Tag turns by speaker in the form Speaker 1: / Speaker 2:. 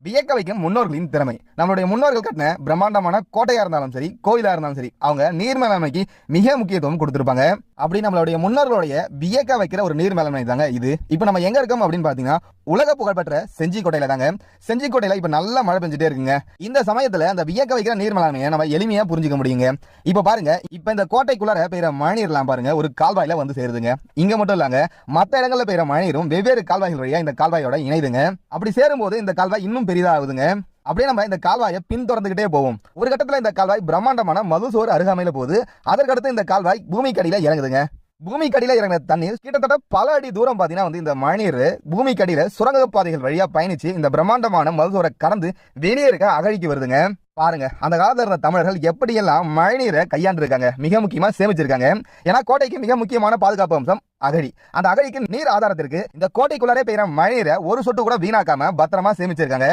Speaker 1: வியக்க வைக்கும் முன்னோர்களின் திறமை. நம்மளுடைய முன்னோர்கள் கட்டின பிரம்மாண்டமான கோட்டையா இருந்தாலும் சரி, கோயிலா இருந்தாலும் சரி, அவங்க நீர் மேலாண்மைக்கு மிக முக்கியத்துவம் கொடுத்திருப்பாங்க. அப்படி நம்மளுடைய முன்னோர்களுடைய வியக்க வைக்கிற ஒரு நீர் மேலாண்மை தாங்க இது. இப்போ நம்ம எங்க இருக்கோம் அப்படின்னு பாத்தீங்கன்னா, உலக புகழ்பெற்ற செஞ்சி கோட்டையில தாங்க. செஞ்சி கோட்டையில இப்ப நல்ல மழை பெஞ்சிட்டே இருக்குங்க. இந்த சமயத்துல அந்த வியக்க வைக்கிற நீர் மேலாண்மையை நம்ம எளிமையா புரிஞ்சுக்க முடியுங்க. இப்ப பாருங்க, இப்ப இந்த கோட்டைக்குள்ளார பெய்யற மழைநீர்லாம் பாருங்க ஒரு கால்வாயில வந்து சேருதுங்க. இங்க மட்டும் இல்லங்க, மற்ற இடங்கள்ல பெய்யற மழைநீரும் வெவ்வேறு கால்வாய்கள் வழியா இந்த கால்வாயோட இணைதுங்க. அப்படி சேரும்போது இந்த கால்வாய் இன்னும் பெரிதாகுதுங்க. அப்படியே நம்ம இந்த கால்வாயை பின் தொடர்ந்துகிட்டே போவோம். ஒரு கட்டத்துல இந்த கால்வாய் பிரம்மாண்டமான மதுசோறு அருகாமையில போகுது. அதற்கடுத்து இந்த கால்வாய் பூமிக்கடியில இறங்குதுங்க. பூமிக்கடியில இறங்கின தண்ணீர் கிட்டத்தட்ட பல அடி தூரம் பாத்தீங்கன்னா வந்து இந்த மழைநீர் பூமிக்கடியில சுரங்க பாதைகள் வழியா பயணிச்சு இந்த பிரம்மாண்டமான மதுசோரை கடந்து வெளியே இருக்க அகழிக்கு வருதுங்க. பாருங்க, அந்த காலத்துல இருந்த தமிழர்கள் எப்படியெல்லாம் மழைநீரை கையாண்டிருக்காங்க, மிக முக்கியமா சேமிச்சிருக்காங்க. ஏன்னா கோட்டைக்கு மிக முக்கியமான பாதுகாப்பு அம்சம் அகழி. அந்த அகழிக்கு நீர் ஆதாரத்திற்கு இந்த கோட்டைக்குள்ளாரே பெய்யற மழைநீரை ஒரு சொட்டு கூட வீணாக்காம பத்திரமா சேமிச்சிருக்காங்க.